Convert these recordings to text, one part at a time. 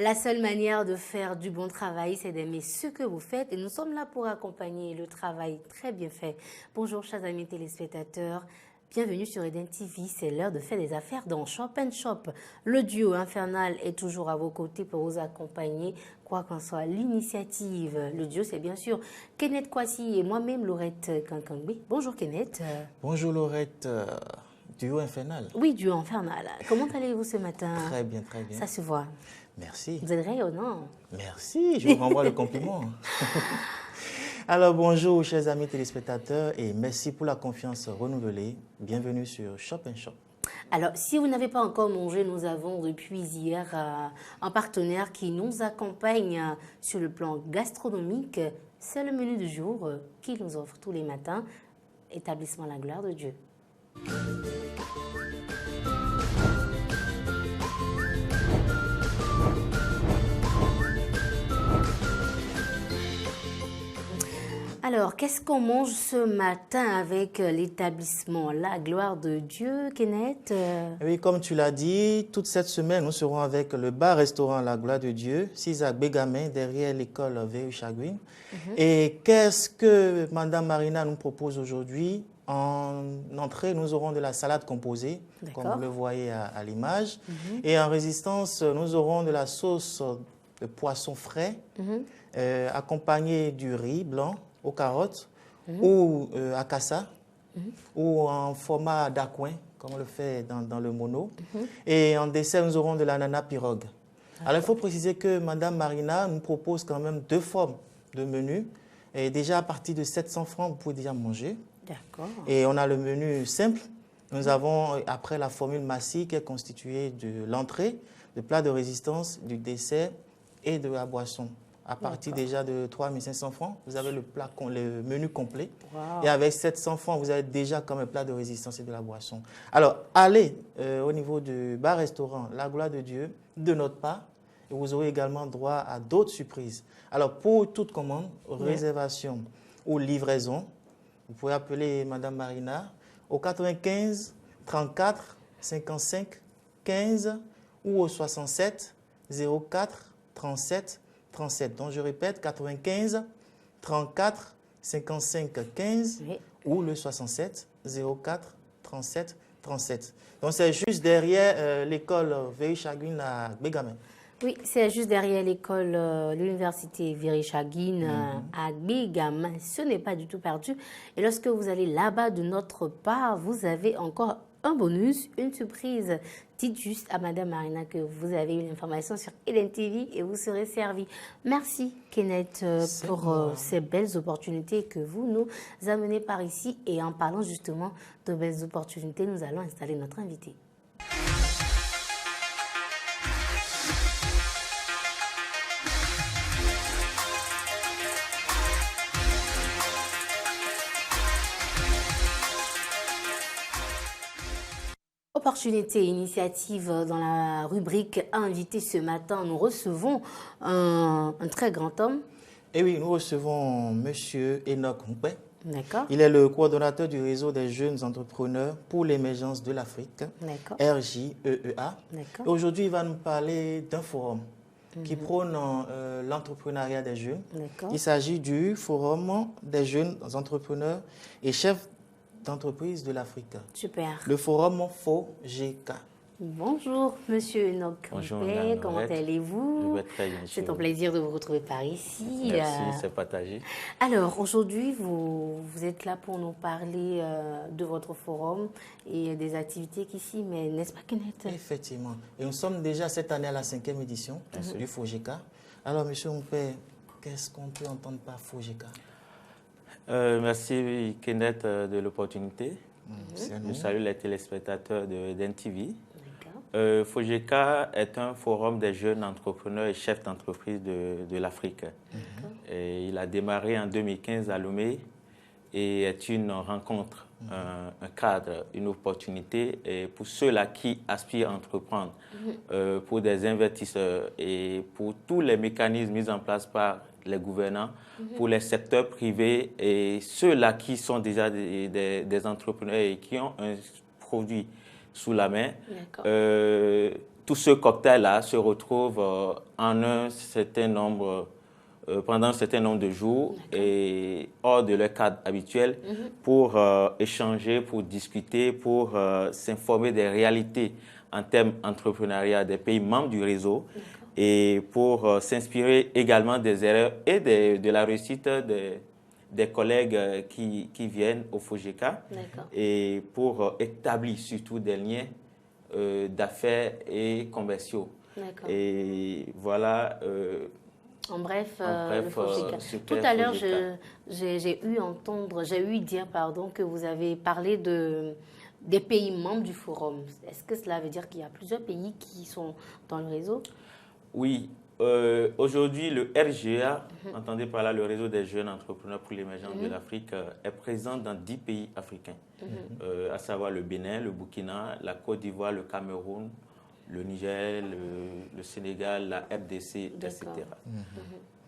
La seule manière de faire du bon travail, c'est d'aimer ce que vous faites. Et nous sommes là pour accompagner le travail très bien fait. Bonjour, chers amis téléspectateurs. Bienvenue sur Eden TV. C'est l'heure de faire des affaires dans Shop & Shop. Le duo infernal est toujours à vos côtés pour vous accompagner, quoi qu'en soit l'initiative. Le duo, c'est bien sûr Kenneth Kwasi et moi-même, Laurette Kankangbe. Bonjour, Kenneth. Bonjour, Laurette. Duo infernal. Oui, duo infernal. Comment allez-vous ce matin? Très bien, très bien. Ça se voit. Merci. Vous êtes rayonnant. Merci, je vous renvoie le compliment. Alors, bonjour, chers amis téléspectateurs, et merci pour la confiance renouvelée. Bienvenue sur Shop & Shop. Alors, si vous n'avez pas encore mangé, nous avons depuis hier un partenaire qui nous accompagne sur le plan gastronomique. C'est le menu du jour qu'il nous offre tous les matins, établissement La Gloire de Dieu. Alors, qu'est-ce qu'on mange ce matin avec l'établissement La Gloire de Dieu, Kenneth? Oui, comme tu l'as dit, toute cette semaine, nous serons avec le bar-restaurant La Gloire de Dieu, Cisac Bégamin, derrière l'école Véry-Chagouin. Et qu'est-ce que Madame Marina nous propose aujourd'hui? En entrée, nous aurons de la salade composée, comme vous le voyez à l'image. Et en résistance, nous aurons de la sauce de poisson frais, accompagnée du riz blanc aux carottes ou à cassa, ou en format d'aquin, comme on le fait dans le mono. Et en dessert, nous aurons de l'ananas pirogue. Alors, il faut préciser que Madame Marina nous propose quand même 2 formes de menu. Et déjà, à partir de 700 francs, vous pouvez déjà manger. D'accord. Et on a le menu simple. Nous avons, après la formule Massi, qui est constituée de l'entrée, de plat de résistance, du dessert et de la boisson. À partir déjà de 3500 francs, vous avez le menu complet. Wow. Et avec 700 francs, vous avez déjà comme un plat de résistance et de la boisson. Alors, allez au niveau du bar-restaurant La Gloire de Dieu, de notre part, et vous aurez également droit à d'autres surprises. Alors, pour toute commande, réservation ou livraison, vous pouvez appeler Madame Marina au 95 34 55 15 ou au 67 04 37 37. Donc, je répète, 95 34 55 15 ou le 67 04 37 37. Donc, c'est juste derrière l'école Véry-Chagouin à Bégamin. Oui, c'est juste derrière l'école, l'université Véry-Chagouin à Bégamin. Ce n'est pas du tout perdu. Et lorsque vous allez là-bas de notre part, vous avez encore un bonus, une surprise. Dites juste à Madame Marina que vous avez une information sur Eden TV et vous serez servi. Merci Kenneth pour ces belles opportunités que vous nous amenez par ici. Et en parlant justement de belles opportunités, nous allons installer notre invité. Opportunité et initiative dans la rubrique invité ce matin. Nous recevons un très grand homme. Et oui, nous recevons Monsieur Enoch Moupé. D'accord. Il est le coordonnateur du réseau des jeunes entrepreneurs pour l'émergence de l'Afrique, RJEEA. Et aujourd'hui, il va nous parler d'un forum qui prône l'entrepreneuriat des jeunes. Il s'agit du forum des jeunes entrepreneurs et chefs d'entreprise de l'Afrique. Super. Le forum FOGK. Bonjour, Monsieur Enoch. Bonjour, comment allez-vous? Je vais très bien. C'est un plaisir de vous retrouver par ici. Merci, c'est partagé. Alors, aujourd'hui, vous êtes là pour nous parler de votre forum et des activités qu'ici, mais n'est-ce pas, Kenneth? Effectivement. Et nous sommes déjà cette année à la 5e édition du FOGK. Alors, Monsieur Moupé, qu'est-ce qu'on peut entendre par FOGK? Merci Kenneth de l'opportunité. Je salue les téléspectateurs de Eden TV. FOGK est un forum des jeunes entrepreneurs et chefs d'entreprise de l'Afrique. Il a démarré en 2015 à Lomé et est une rencontre, un cadre, une opportunité pour ceux-là qui aspirent à entreprendre, pour des investisseurs et pour tous les mécanismes mis en place par les gouvernants, pour les secteurs privés et ceux-là qui sont déjà des entrepreneurs et qui ont un produit sous la main, tout ce cocktail-là se retrouve en un certain nombre, pendant un certain nombre de jours et hors de leur cadre habituel pour échanger, pour discuter, pour s'informer des réalités en termes entrepreneuriat des pays membres du réseau et pour s'inspirer également des erreurs et de la réussite des collègues qui viennent au FOGECA et pour établir surtout des liens d'affaires et commerciaux. Et voilà. En bref, le FOGECA. Tout à l'heure, j'ai eu dire que vous avez parlé des pays membres du forum. Est-ce que cela veut dire qu'il y a plusieurs pays qui sont dans le réseau? Oui. Aujourd'hui, le RGA, entendez par là le réseau des jeunes entrepreneurs pour l'émergence de l'Afrique, est présent dans 10 pays africains, à savoir le Bénin, le Burkina, la Côte d'Ivoire, le Cameroun, le Niger, le Sénégal, la RDC, etc.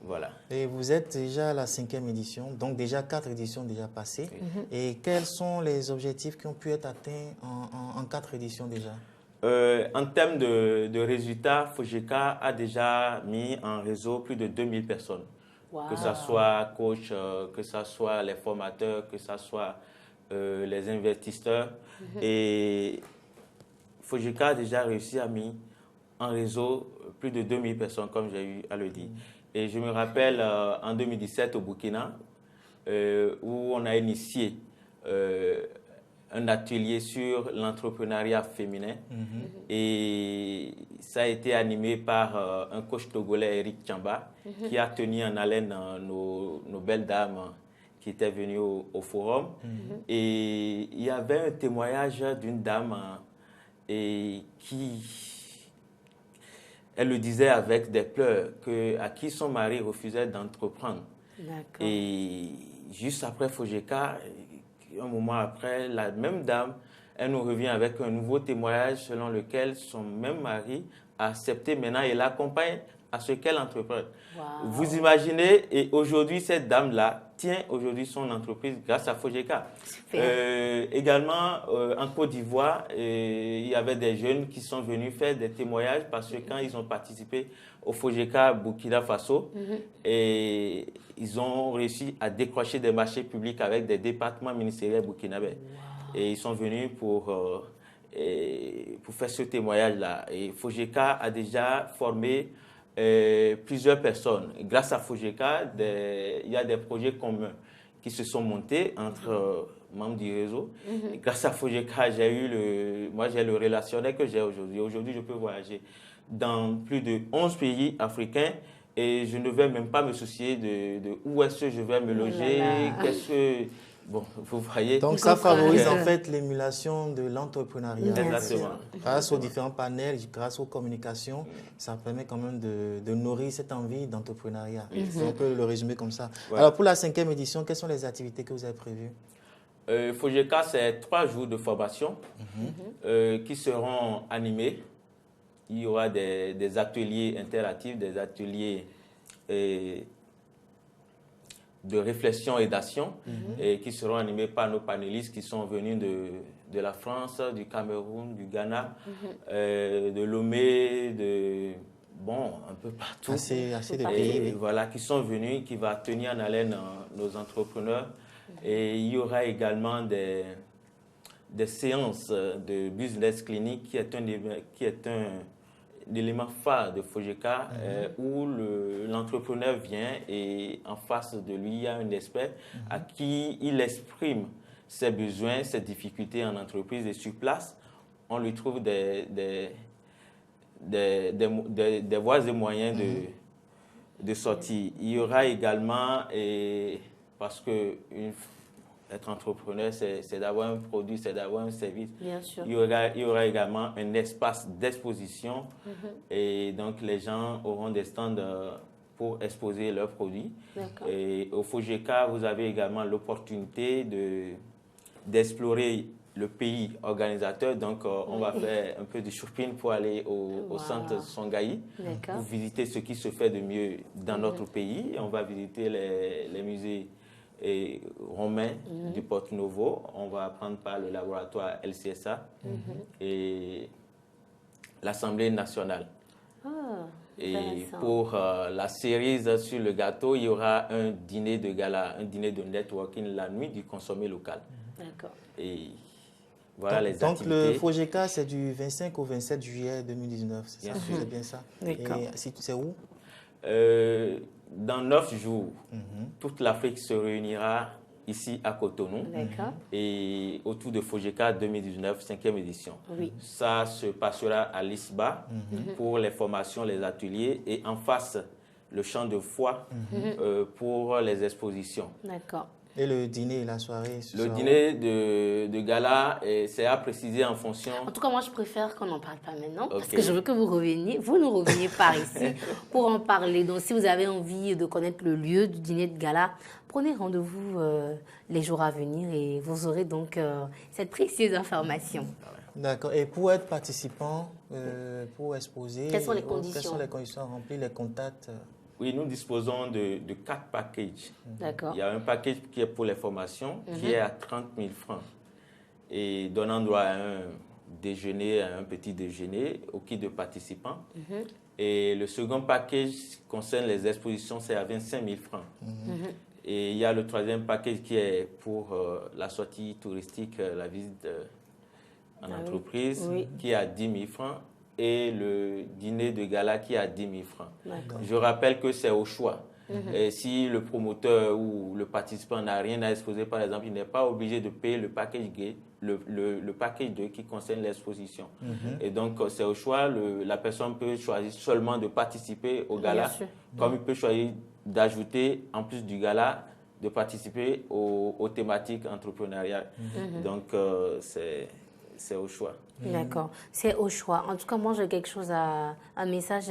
Voilà. Et vous êtes déjà à la 5e édition, donc déjà 4 éditions déjà passées. Et quels sont les objectifs qui ont pu être atteints en 4 éditions déjà? En termes de résultats, FOGECA a déjà mis en réseau plus de 2000 personnes. Que ce soit coach, que ce soit les formateurs, que ce soit les investisseurs. Et FOGECA a déjà réussi à mettre en réseau plus de 2000 personnes, comme j'ai eu à le dire. Et je me rappelle en 2017 au Burkina, où on a initié un atelier sur l'entrepreneuriat féminin et ça a été animé par un coach togolais, Eric Tchamba, qui a tenu en haleine nos belles dames qui étaient venues au forum. Et il y avait un témoignage d'une dame et elle le disait avec des pleurs, à qui son mari refusait d'entreprendre. Et juste après FOGECA, un moment après, la même dame, elle nous revient avec un nouveau témoignage selon lequel son même mari a accepté maintenant et l'accompagne à ce qu'elle entreprenne. Vous imaginez, et aujourd'hui, cette dame-là tient aujourd'hui son entreprise grâce à FOGECA. Également, en Côte d'Ivoire, il y avait des jeunes qui sont venus faire des témoignages parce que quand ils ont participé au FOGECA Burkina Faso, et ils ont réussi à décrocher des marchés publics avec des départements ministériels burkinabés. Et ils sont venus pour faire ce témoignage-là. Et FOGECA a déjà formé plusieurs personnes. Grâce à FOGECA, il y a des projets communs qui se sont montés entre membres du réseau. Et grâce à FOGECA, j'ai le relationnel que j'ai aujourd'hui. Aujourd'hui, je peux voyager dans plus de 11 pays africains et je ne vais même pas me soucier de où est-ce que je vais me loger, qu'est-ce que... Bon, vous voyez. Donc, ça favorise en fait l'émulation de l'entrepreneuriat. Exactement. Grâce aux différents panels, grâce aux communications, ça permet quand même de nourrir cette envie d'entrepreneuriat. On peut le résumer comme ça. Alors, pour la 5e édition, quelles sont les activités que vous avez prévues? FOGECA, c'est 3 jours de formation qui seront animés. Il y aura des ateliers interactifs, des ateliers de réflexion et d'action qui seront animés par nos panélistes qui sont venus de la France, du Cameroun, du Ghana, de Lomé, un peu partout. Assez de pays. Voilà, qui sont venus, qui va tenir en haleine nos entrepreneurs. Et il y aura également des séances de business clinic qui est un élément phare de FOGECA où l'entrepreneur vient et en face de lui, il y a un expert à qui il exprime ses besoins, ses difficultés en entreprise et sur place, on lui trouve des voies et moyens de sortie. Il y aura également, parce que être entrepreneur, c'est d'avoir un produit, c'est d'avoir un service. Bien sûr. Il y aura également un espace d'exposition et donc les gens auront des stands pour exposer leurs produits. Et au FOGECA, vous avez également l'opportunité d'explorer le pays organisateur. Donc, on va faire un peu de shopping pour aller au centre Songhai, pour visiter ce qui se fait de mieux dans notre pays. On va visiter les musées romains du Porto Novo. On va prendre part le laboratoire LCSA. Et l'Assemblée nationale. Et Intéressant. pour la cerise sur le gâteau, il y aura un dîner de gala, un dîner de networking la nuit du consommé local. D'accord. Et voilà les Donc activités. le FOGECA, c'est du 25 au 27 juillet 2019, c'est ça? Bien sûr. C'est bien ça. D'accord. Et c'est où? Dans 9 jours, toute l'Afrique se réunira ici à Cotonou. D'accord. Et autour de FOGECA 2019, 5e édition. Oui. Ça se passera à l'ISBA pour les formations, les ateliers, et en face, le champ de foie pour les expositions. D'accord. Et le dîner et la soirée? Le dîner de gala, c'est à préciser en fonction. En tout cas, moi, je préfère qu'on n'en parle pas maintenant, parce Ok. que je veux que vous nous reveniez par ici pour en parler. Donc, si vous avez envie de connaître le lieu du dîner de gala, prenez rendez-vous les jours à venir et vous aurez donc cette précieuse information. D'accord. Et pour être participant, pour exposer, Quelles sont les quelles conditions? sont les conditions à remplir, les contacts? Oui, nous disposons de 4 packages. D'accord. Il y a un package qui est pour les formations, qui est à 30 000 francs et donnant droit à un déjeuner, à un petit déjeuner au kit de participants. Et le second package concerne les expositions, c'est à 25 000 francs. Et il y a le troisième package qui est pour la sortie touristique, la visite en entreprise, qui est à 10 000 francs. Et le dîner de gala qui est à 10 000 francs. Je rappelle que c'est au choix. Et si le promoteur ou le participant n'a rien à exposer, par exemple, il n'est pas obligé de payer le package gay, le package 2 qui concerne l'exposition. Et donc, c'est au choix. La personne peut choisir seulement de participer au gala, comme il peut choisir d'ajouter, en plus du gala, de participer aux thématiques entrepreneuriales. Donc, c'est au choix. D'accord, c'est au choix. En tout cas, moi, j'ai quelque chose un message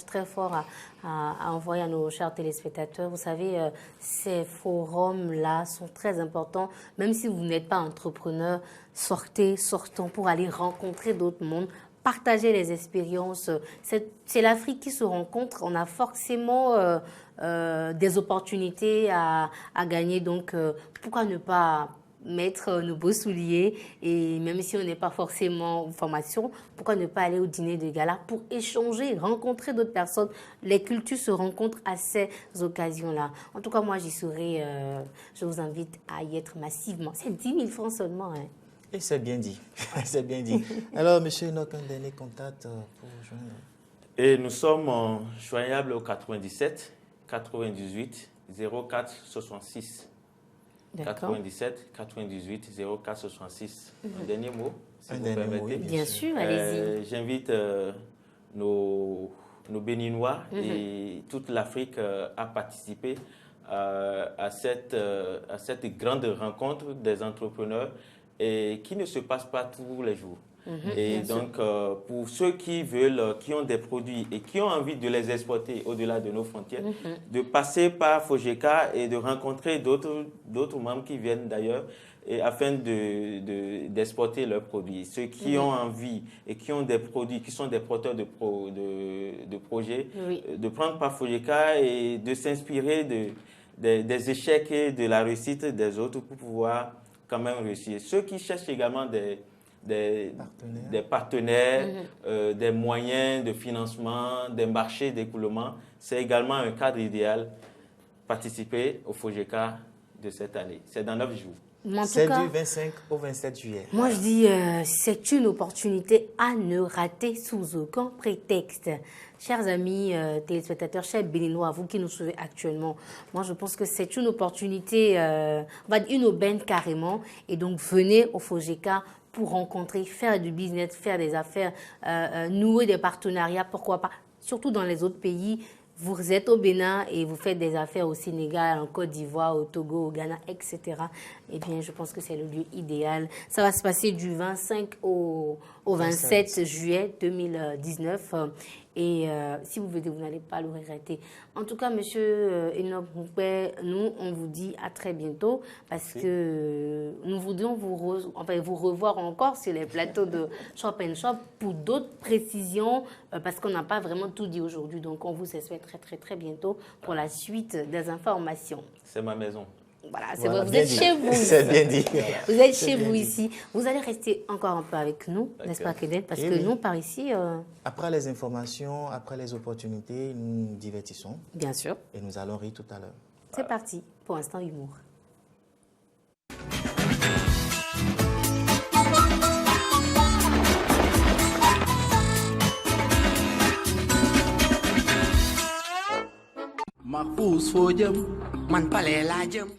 très fort à envoyer à nos chers téléspectateurs. Vous savez, ces forums-là sont très importants. Même si vous n'êtes pas entrepreneur, sortons pour aller rencontrer d'autres mondes, partager les expériences. C'est l'Afrique qui se rencontre. On a forcément des opportunités à gagner. Donc, pourquoi ne pas mettre nos beaux souliers, et même si on n'est pas forcément en formation, pourquoi ne pas aller au dîner de gala pour échanger, rencontrer d'autres personnes. Les cultures se rencontrent à ces occasions-là. En tout cas, moi, j'y serai. Je vous invite à y être massivement. C'est 10 000 francs seulement. Hein. Et c'est bien dit. C'est bien dit. Alors, monsieur Enoch, un dernier contact pour joindre. Et nous sommes joignables au 97 98 04 66. 97 98 04 66. Un dernier mot, si vous permettez. Oui, bien sûr, allez-y. J'invite nos Béninois et toute l'Afrique à participer à cette grande rencontre des entrepreneurs et qui ne se passe pas tous les jours. Et donc, pour ceux qui veulent, qui ont des produits et qui ont envie de les exporter au-delà de nos frontières, de passer par FOGECA et de rencontrer d'autres membres qui viennent d'ailleurs, et afin d'exporter leurs produits. Ceux qui ont envie et qui ont des produits, qui sont des porteurs de projets, de prendre par FOGECA et de s'inspirer des échecs et de la réussite des autres pour pouvoir quand même réussir. Ceux qui cherchent également des partenaires, des moyens de financement, des marchés d'écoulement, c'est également un cadre idéal. Participer au FOGECA de cette année. C'est dans 9 jours. C'est du 25 au 27 juillet. Moi, je dis, c'est une opportunité à ne rater sous aucun prétexte. Chers amis téléspectateurs, chers Béninois, vous qui nous suivez actuellement, moi, je pense que c'est une opportunité, on va dire une aubaine carrément. Et donc, venez au FOGECA pour rencontrer, faire du business, faire des affaires, nouer des partenariats, pourquoi pas, surtout dans les autres pays. Vous êtes au Bénin et vous faites des affaires au Sénégal, en Côte d'Ivoire, au Togo, au Ghana, etc. Eh bien, je pense que c'est le lieu idéal. Ça va se passer du 25 au 27 juillet 2019. Et si vous venez, vous n'allez pas le regretter. En tout cas, monsieur Enoch Moukbe, nous, on vous dit à très bientôt parce que nous voudrions vous revoir encore sur les plateaux de Shop & Shop pour d'autres précisions parce qu'on n'a pas vraiment tout dit aujourd'hui. Donc, on vous espère très, très, très bientôt pour la suite des informations. C'est ma maison. Voilà, Voilà, vous bien êtes dit. chez vous. C'est bien dit. Vous êtes C'est chez bien vous dit. ici. Vous allez rester encore un peu avec nous, n'est-ce pas, Kenneth? Parce Eh que oui. nous, par ici, Après les informations, après les opportunités, nous nous divertissons bien sûr, et nous allons rire tout à l'heure. c'est parti pour Instant Humour. Mahfouz foo jëm man pale laa jëm.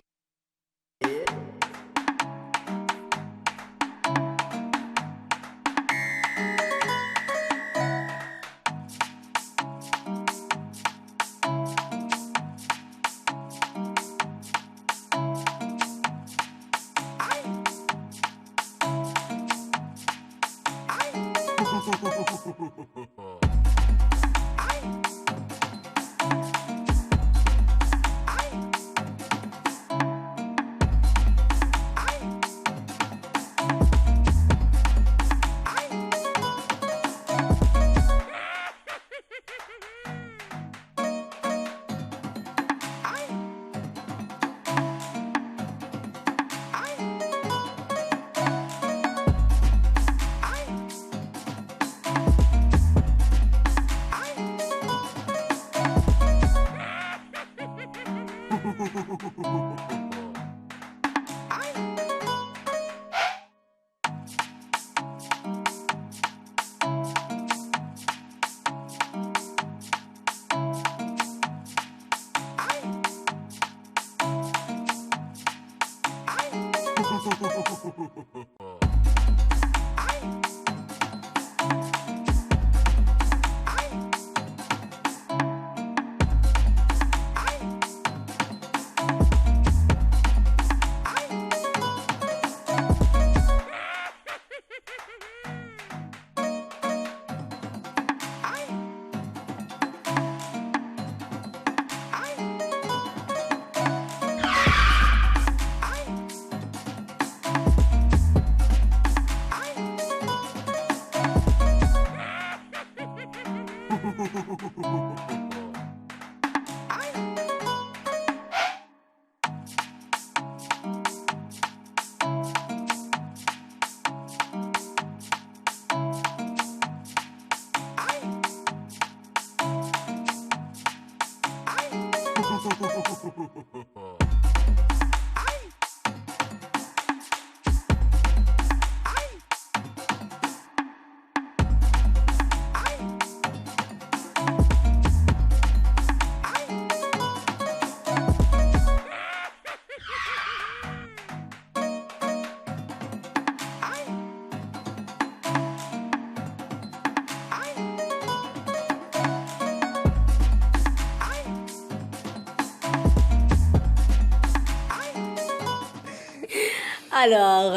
Alors,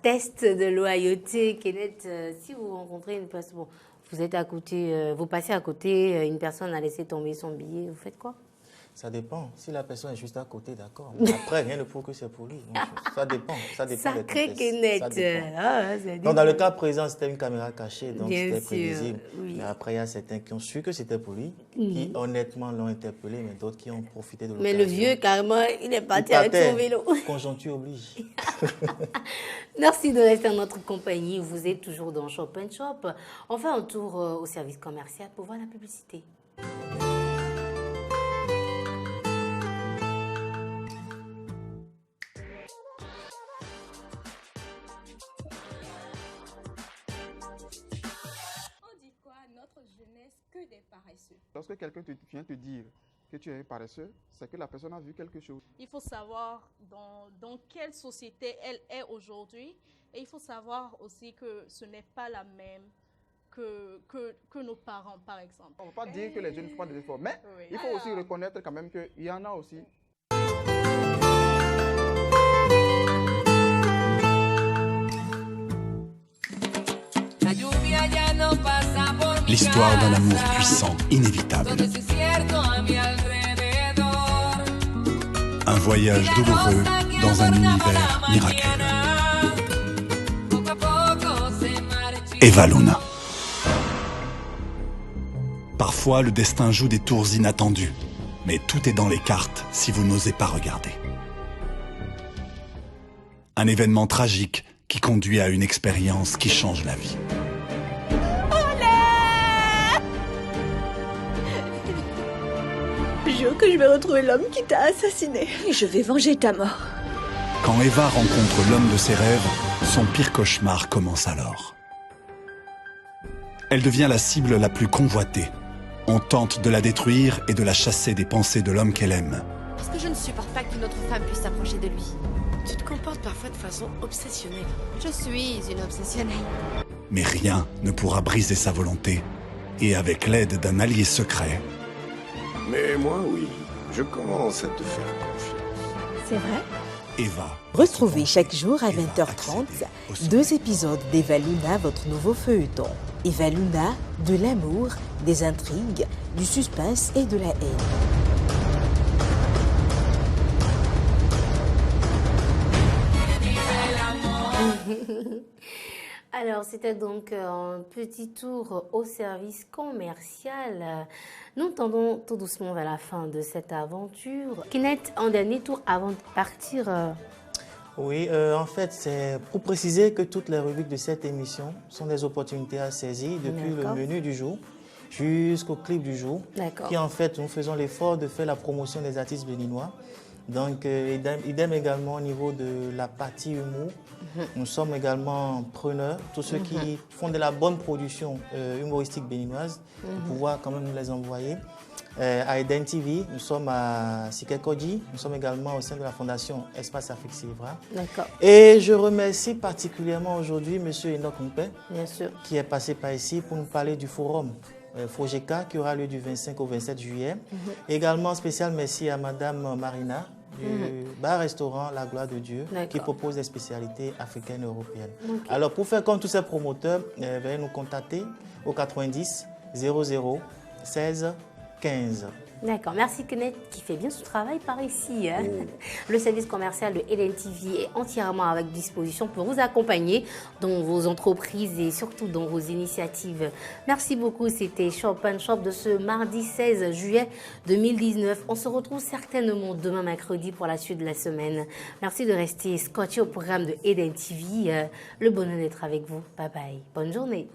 test de loyauté, Kenneth, si vous rencontrez une personne, bon, vous êtes à côté, vous passez à côté, une personne a laissé tomber son billet, vous faites quoi? Ça dépend. Si la personne est juste à côté, d'accord. Mais après, rien ne prouve que c'est pour lui. Donc, ça dépend. Ça dépend des Sacré contextes. Kenneth. Ça dépend. Ah, c'est Donc, dans le cas présent, c'était une caméra cachée, donc Bien c'était sûr, prévisible. oui. Mais après, il y a certains qui ont su que c'était pour lui, qui honnêtement l'ont interpellé, mais d'autres qui ont profité de l'occasion. Mais le vieux, carrément, il est parti Il avec partait. son vélo. Conjoncture oblige. Merci de rester en notre compagnie. Vous êtes toujours dans Shop & Shop. On fait un tour au service commercial pour voir la publicité. Des paresseux. Lorsque quelqu'un vient te dire que tu es paresseux, c'est que la personne a vu quelque chose. Il faut savoir dans quelle société elle est aujourd'hui et il faut savoir aussi que ce n'est pas la même que nos parents, par exemple. On ne va pas dire que les jeunes ne font pas des efforts, mais Oui. il faut aussi reconnaître quand même qu'il y en a aussi. L'histoire d'un amour puissant, inévitable. Un voyage douloureux dans un univers miraculeux. Eva Luna. Parfois, le destin joue des tours inattendus, mais tout est dans les cartes si vous n'osez pas regarder. Un événement tragique qui conduit à une expérience qui change la vie. Jure que je vais retrouver l'homme qui t'a assassiné. Et je vais venger ta mort. Quand Eva rencontre l'homme de ses rêves, son pire cauchemar commence alors. Elle devient la cible la plus convoitée. On tente de la détruire et de la chasser des pensées de l'homme qu'elle aime. Parce que je ne supporte pas qu'une autre femme puisse s'approcher de lui. Tu te comportes parfois de façon obsessionnelle. Je suis une obsessionnelle. Mais rien ne pourra briser sa volonté. Et avec l'aide d'un allié secret... Mais moi, oui, je commence à te faire confiance. C'est vrai? Eva. Retrouvez chaque jour à 20h30 2 épisodes d'Eva Luna, votre nouveau feuilleton. Eva Luna, de l'amour, des intrigues, du suspense et de la haine. Alors, c'était donc un petit tour au service commercial. Nous tendons tout doucement vers la fin de cette aventure. Kenneth, un dernier tour avant de partir. Oui, en fait, c'est pour préciser que toutes les rubriques de cette émission sont des opportunités à saisir depuis le menu du jour jusqu'au clip du jour. Qui, en fait, nous faisons l'effort de faire la promotion des artistes béninois. Donc, idem également au niveau de la partie humour. Nous sommes également preneurs, tous ceux qui font de la bonne production humoristique béninoise, pour pouvoir quand même nous les envoyer. À Eden TV, nous sommes à Sikekoji, nous sommes également au sein de la fondation Espace Afrique Silvra. Et je remercie particulièrement aujourd'hui M. Enoch Mpé, qui est passé par ici pour nous parler du forum Fojeka qui aura lieu du 25 au 27 juillet. Également, spécial merci à Madame Marina du bar-restaurant La Gloire de Dieu qui propose des spécialités africaines et européennes. Alors, pour faire comme tous ces promoteurs, veuillez nous contacter au 90 00 16 15. D'accord, merci Kenneth qui fait bien son travail par ici. Hein. Le service commercial de Eden TV est entièrement à votre disposition pour vous accompagner dans vos entreprises et surtout dans vos initiatives. Merci beaucoup, c'était Shop & Shop de ce mardi 16 juillet 2019. On se retrouve certainement demain mercredi pour la suite de la semaine. Merci de rester scotché au programme de Eden TV. Le bonheur d'être avec vous. Bye bye. Bonne journée.